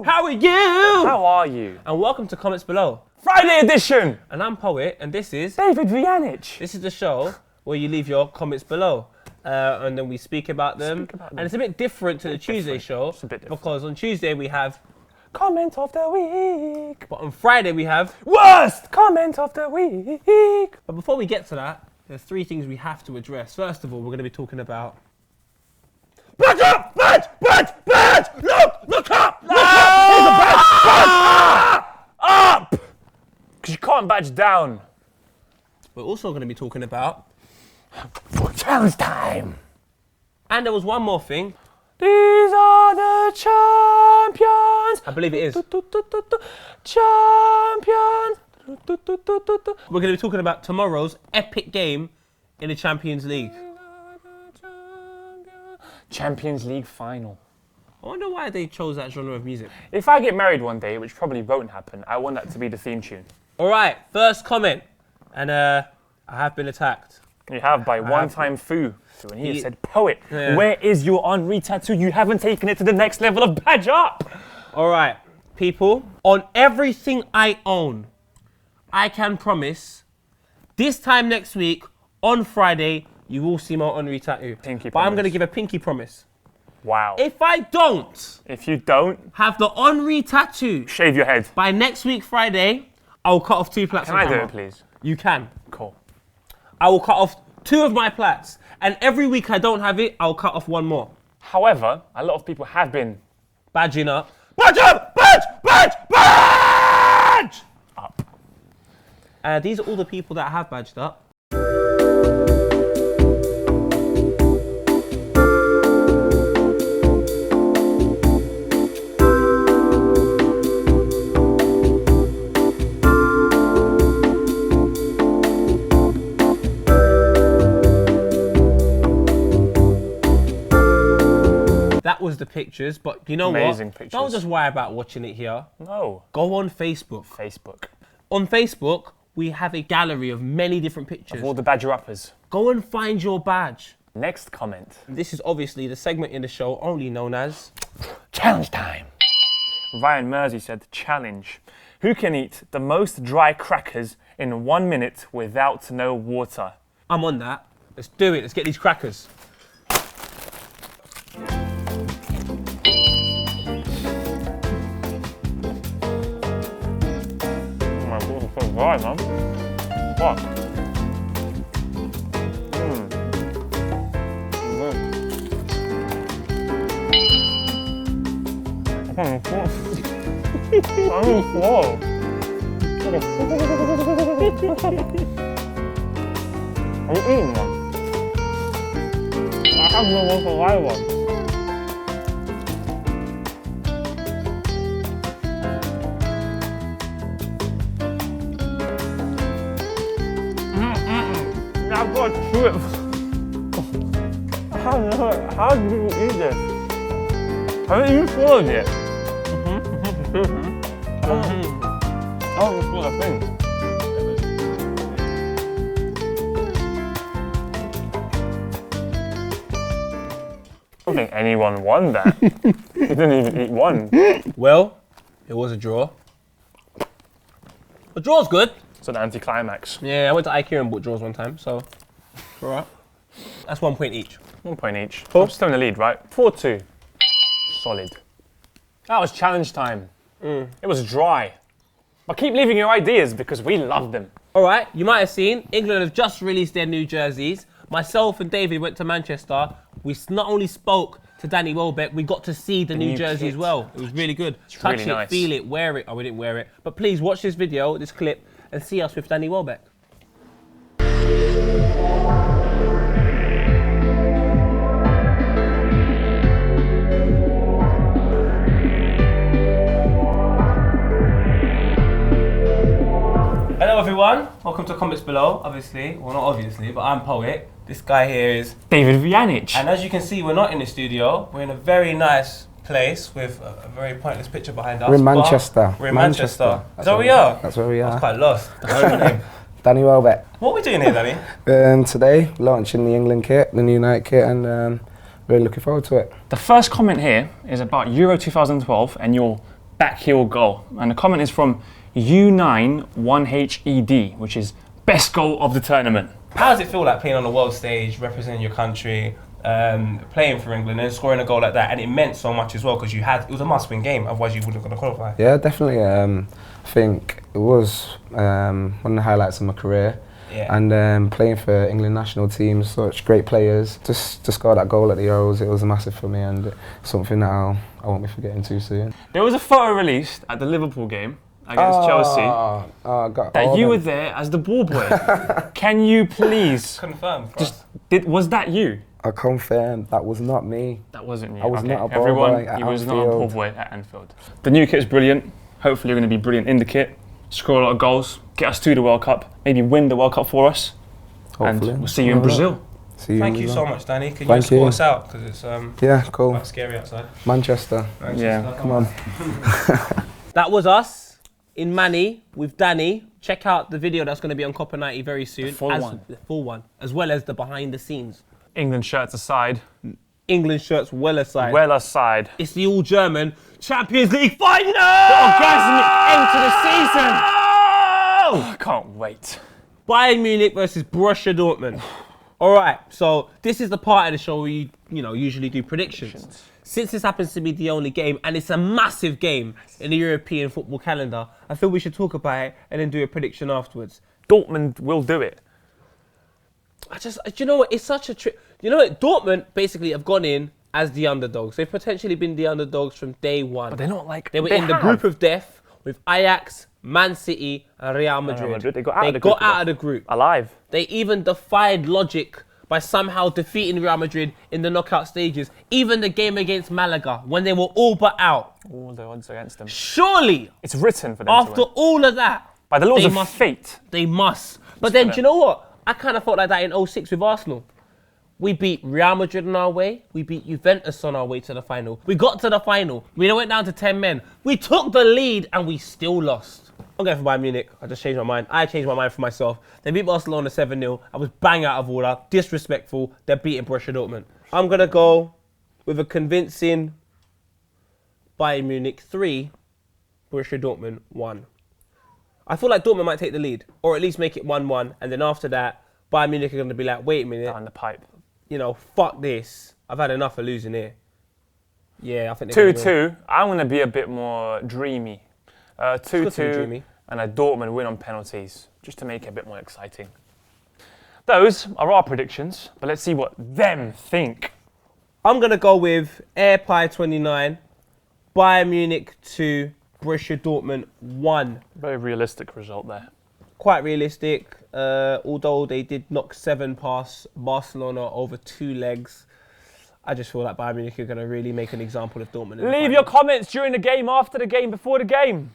How are you? How are you? And welcome to Comments Below. Friday edition! And I'm Poet, and this is David Vujanic. This is the show where you leave your comments below. And then we speak about them. And it's a bit different to the Tuesday show. It's a bit different. Because on Tuesday we have Comment of the week. But on Friday we have Worst comment of the week. But before we get to that, there's three things we have to address. First of all, we're going to be talking about Badge up! Badge! Badge! Badge! Look up! Look up! Here's a badge! Up! Because you can't badge down. We're also going to be talking about Challenge time! And there was one more thing. These are the champions! I believe it is. Champions! We're going to be talking about tomorrow's epic game in the Champions League. Champions League final. I wonder why they chose that genre of music. If I get married one day, which probably won't happen, I want that to be the theme tune. All right, first comment. And I have been attacked. You have by one-time Foo. And he said, Poet, where is your Henri tattoo? You haven't taken it to the next level of badge up. All right, people, on everything I own, I can promise this time next week, on Friday, you will see my Henri tattoo. Pinky but I'm promise. going to give a pinky promise. Wow. If I don't If you don't, have the Henri tattoo shave your head. by next week Friday, I'll cut off 2 plaits. Can I do it, please? You can. Cool. I will cut off 2 of my plaits. And every week I don't have it, I'll cut off 1 more. However, a lot of people have been Badging up. badge up! Badge! Badge! Badge! Up. These are all the people that have badged up. That was the pictures, but you know Amazing what? pictures. Don't just worry about watching it here. No. Go on Facebook. Facebook. On Facebook, we have a gallery of many different pictures. Of all the badger uppers. Go and find your badge. Next comment. This is obviously the segment in the show only known as Challenge time. Ryan Mersey said, challenge. Who can eat the most dry crackers in 1 minute without no water? I'm on that. Let's do it. Let's get these crackers. Right, man. What? Are you eating one? I have no more saliva. I've got to chew it. How do you eat this? Haven't you swallowed it? Oh, you swallowed a thing. I don't think anyone won that. You didn't even eat one. Well, it was a draw. A draw's good. It's an anticlimax. Yeah, I went to IKEA and bought draws one time, so it's all right. That's 1 point each. 1 point each. Cool. I'm still in the lead, right? 4-2. Solid. That was challenge time. It was dry. But keep leaving your ideas because we love them. All right, you might have seen England have just released their new jerseys. Myself and David went to Manchester. We not only spoke to Danny Welbeck, we got to see the new jersey as well. It was really good. Touch really it, nice. feel it, wear it. Oh, we didn't wear it. But please watch this video, this clip, and see us with Danny Welbeck. Hello everyone, welcome to Comments Below, obviously, well not obviously, but I'm Poet. This guy here is David Vujanic. And as you can see, we're not in the studio, we're in a very nice place with a very pointless picture behind us. We're in Manchester. We're in Manchester. Is that where we are? That's where we I was are. quite lost. What's your name? Danny Welbeck. What are we doing here, Danny? Today, launching the England kit, the new night kit, and really looking forward to it. The first comment here is about Euro 2012 and your backheel goal. And the comment is from U91HED, which is best goal of the tournament. How does it feel like playing on the world stage, representing your country, playing for England and scoring a goal like that? And it meant so much as well because it was a must-win game, otherwise you wouldn't have gone to qualify. Yeah, definitely. I think it was one of the highlights of my career. Yeah. And playing for England national team, such great players, just to score that goal at the Euros, it was massive for me and something that I won't be forgetting too soon. There was a photo released at the Liverpool game against Chelsea that you were there as the ball boy. Can you please Confirm. was that you? I confirm that was not me. That wasn't you. I was not a ball Everyone, boy at he was not a Anfield. ball boy at Anfield. The new kit's brilliant. Hopefully you're going to be brilliant in the kit. Score a lot of goals, get us to the World Cup, maybe win the World Cup for us. Hopefully. And we'll see you in Brazil. Thank you so much, Danny. Can you Thank escort you. us out? Because it's Yeah, cool. quite scary outside. Manchester. Yeah. Come on. That was us in Manny with Danny. Check out the video that's going to be on Copper 90 very soon. The full one. As well as the behind the scenes. England shirts aside. England shirts well aside. Well aside. It's the all-German Champions League final! Orgasmic end to the season! I can't wait. Bayern Munich versus Borussia Dortmund. All right, so this is the part of the show where you usually do predictions. Since this happens to be the only game, and it's a massive game in the European football calendar, I feel we should talk about it and then do a prediction afterwards. Dortmund will do it. Do you know what? It's such a trick. You know what? Dortmund basically have gone in as the underdogs. They've potentially been the underdogs from day one. But they're not like... They were in the group of death with Ajax, Man City, and Real Madrid. They got out of the group. Alive. They even defied logic by somehow defeating Real Madrid in the knockout stages. Even the game against Malaga, when they were all but out. All the odds against them. Surely, It's written for them after to win. all of that, By the laws they of must- fate. they must. But then, do you know what? I kind of felt like that in 06 with Arsenal. We beat Real Madrid on our way. We beat Juventus on our way to the final. We got to the final. We went down to 10 men. We took the lead and we still lost. I'm going for Bayern Munich. I just changed my mind. I changed my mind for myself. They beat Barcelona 7-0. I was bang out of order. Disrespectful. They're beating Borussia Dortmund. I'm going to go with a convincing Bayern Munich 3, Borussia Dortmund 1. I feel like Dortmund might take the lead, or at least make it 1-1, and then after that, Bayern Munich are going to be like, wait a minute, Down the pipe. Fuck this. I've had enough of losing here. Yeah, I think they're gonna win. 2-2. I'm going to be a bit more dreamy. good to be 2-2 dreamy. and a Dortmund win on penalties, just to make it a bit more exciting. Those are our predictions, but let's see what them think. I'm going to go with Air Pie 29, Bayern Munich 2, Borussia Dortmund 1. Very realistic result there. Quite realistic, although they did knock 7 past Barcelona over 2 legs. I just feel like Bayern Munich are going to really make an example of Dortmund. in the Leave your final. comments during the game, after the game, before the game.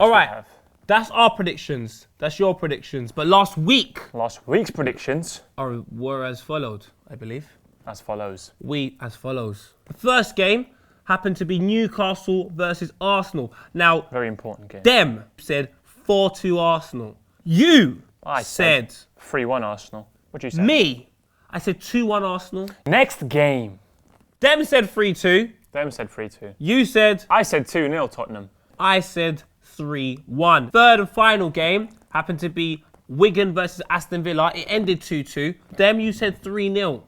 All right, that's our predictions. That's your predictions. But last week Last week's predictions were as followed, I believe. as follows. As follows. The first game happened to be Newcastle versus Arsenal. Now, Very important game. them said 4-2 Arsenal. You I said 3-1 Arsenal. What did you say? me. I said 2-1 Arsenal. Next game. Them said 3-2. Them said 3-2. You said, I said 2-0 Tottenham. I said 3-1. Third and final game happened to be Wigan versus Aston Villa. It ended 2-2. Them, you said 3-0.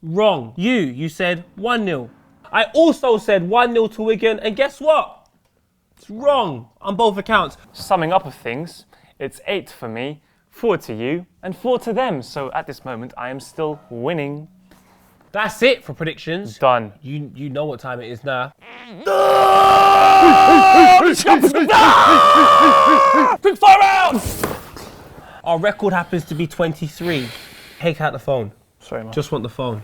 Wrong. You said 1-0. I also said 1-0 to Wigan, and guess what? It's wrong on both accounts. Summing up of things, it's 8 for me, 4 to you, and 4 to them. So at this moment, I am still winning. That's it for predictions. Done. You know what time it is now. Quick fire rounds! Our record happens to be 23. Take out the phone. Sorry, man. Just want the phone.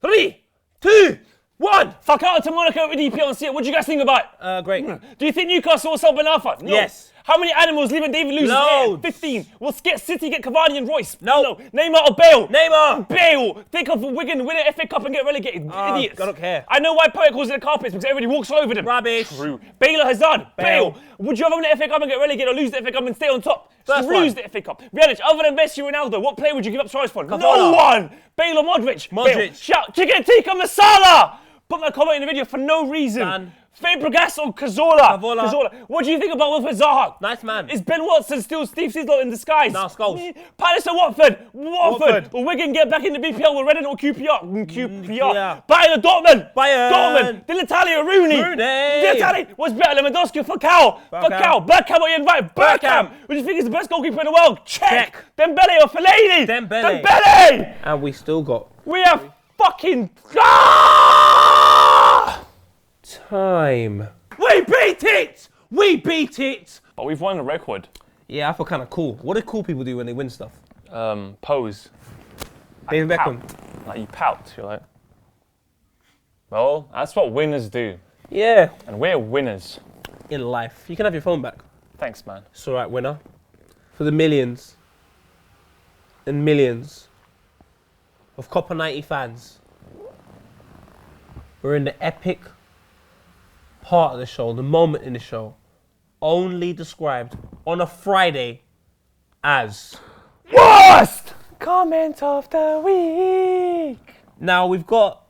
3, 2, 1. Fuck out to Monaco with EP on set. What do you guys think about it? Great. Do you think Newcastle will sell Ben Arfa? No. Yes. How many animals live in David Luiz's Loads. hair? 15. Will City get Cavani and Royce? No. Neymar or Bale? Neymar. Bale. Think of Wigan win an FA Cup and get relegated. Idiots. I don't care. I know why Poet calls it the carpets, because everybody walks all over them. Rubbish. True. Bale or Hazard? Bale. Would you rather win the FA Cup and get relegated or lose the FA Cup and stay on top? First Lose one. the FA Cup. Vujanic, other than Messi or Ronaldo, what player would you give up choice for? No Cavani. one. Bale or Modric? Modric. Bale. Shout, Chicken Tikka Masala. Put my comment in the video for no reason. Done. Fabregas or Cazorla? Cazorla. What do you think about Wilfred Zaha? Nice man. Is Ben Watson still Steve Seedorf in disguise? Now Scholes. Palace or Watford? Watford. Will Wigan get back in the BPL with Reading or QPR? yeah. Bayern or Dortmund? Bayern. Dortmund. Dillatali or Rooney? Dillatali was better. Lewandowski or Falcao? Falcao. Bergkamp or Ian Wright? Bergkamp. What do you think is the best goalkeeper in the world? Check. Dembele or Fellaini? Dembele. And we still got We have fucking time. We beat it! We beat it! But we've won a record. Yeah, I feel kind of cool. What do cool people do when they win stuff? Pose. David Pout. Beckham. Like you pout. You're like, well, that's what winners do. Yeah. And we're winners. In life. You can have your phone back. Thanks, man. It's alright, winner. For the millions and millions of Copper 90 fans, we're in the epic part of the show, the moment in the show, only described on a Friday as Worst comment of the week. Now we've got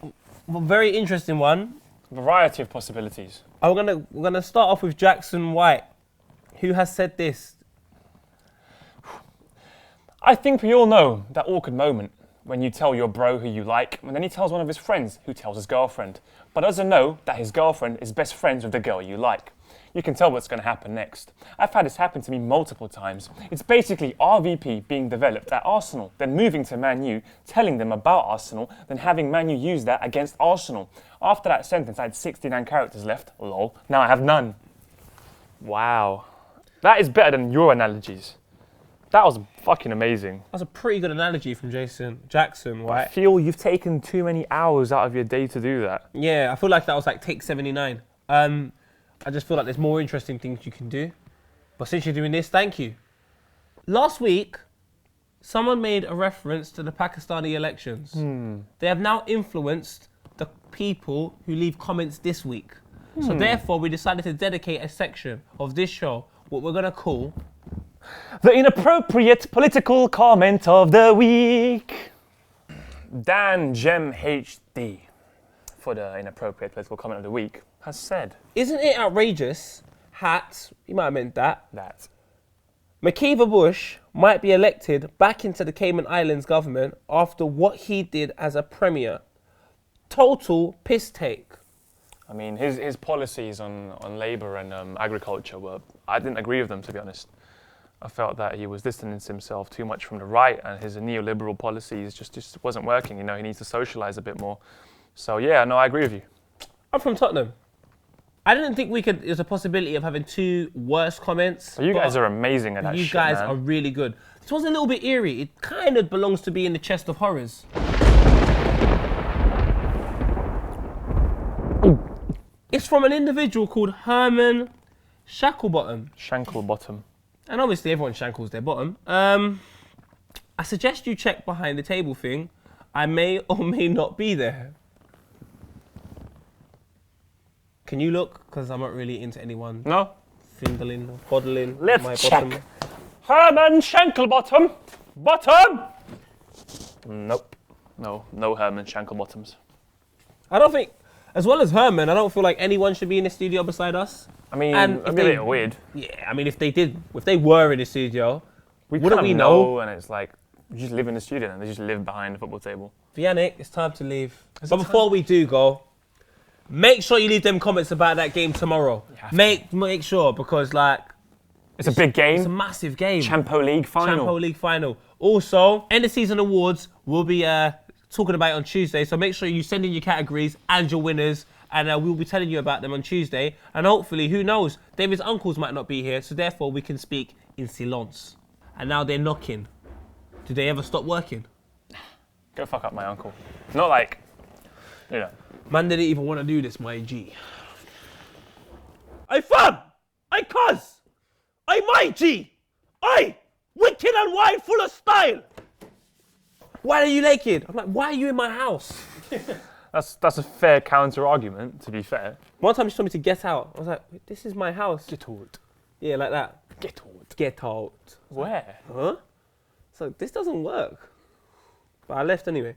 a very interesting one. Variety of possibilities. We're gonna start off with Jackson White, who has said this. I think we all know that awkward moment when you tell your bro who you like, and then he tells one of his friends who tells his girlfriend, but doesn't know that his girlfriend is best friends with the girl you like. You can tell what's going to happen next. I've had this happen to me multiple times. It's basically RVP being developed at Arsenal, then moving to Man U, telling them about Arsenal, then having Man U use that against Arsenal. After that sentence, I had 69 characters left. Lol. Now I have none. Wow. That is better than your analogies. That was fucking amazing. That's a pretty good analogy from Jackson White. I feel you've taken too many hours out of your day to do that. Yeah, I feel like that was like take 79. I just feel like there's more interesting things you can do. But since you're doing this, thank you. Last week, someone made a reference to the Pakistani elections. They have now influenced the people who leave comments this week. So therefore, we decided to dedicate a section of this show, what we're going to call the inappropriate political comment of the week. Dan Gem HD, for the inappropriate political comment of the week, has said, Isn't it outrageous he might have meant that McKeever Bush might be elected back into the Cayman Islands government after what he did as a premier. Total piss take. I mean, his policies on labour and agriculture I didn't agree with them, to be honest. I felt that he was distancing himself too much from the right, and his neoliberal policies just wasn't working. You know, he needs to socialise a bit more. So yeah, no, I agree with you. I'm from Tottenham. I didn't think there's a possibility of having two worse comments. You guys are amazing at that shit, You guys man. are really good. This was a little bit eerie. It kind of belongs to be in the chest of horrors. It's from an individual called Herman Shacklebottom. Shanklebottom. And obviously everyone shankles their bottom. I suggest you check behind the table thing. I may or may not be there. Can you look? Because I'm not really into anyone No? fingering or bottling Let's my check. bottom. Herman Shanklebottom. Bottom. Nope. No Herman Shanklebottoms. I don't think, as well as Herman, I don't feel like anyone should be in the studio beside us. I mean, And it'd if be a they- bit weird. Yeah, I mean, if they were in the studio, wouldn't kind we of know? And it's like, you just live in the studio and they just live behind the football table. Vujanic, it's time to leave. But before we do go, make sure you leave them comments about that game tomorrow. Make sure, because like, It's a big game. it's a massive game. Champo League final. Champo League final. Also, end of season awards, we'll be talking about it on Tuesday. So make sure you send in your categories and your winners, and we'll be telling you about them on Tuesday. And hopefully, who knows, David's uncles might not be here, so therefore we can speak in silence. And now they're knocking. Did they ever stop working? Go fuck up my uncle. Not like, you know. Man didn't even want to do this, my G. I fam! I cuz! I my G! I wicked and wild, full of style! Why are you naked? I'm like, why are you in my house? That's a fair counter argument, to be fair. One time she told me to get out. I was like, this is my house. Get out. Yeah, like that. Get out. Get out. Where? Huh? So this doesn't work. But I left anyway.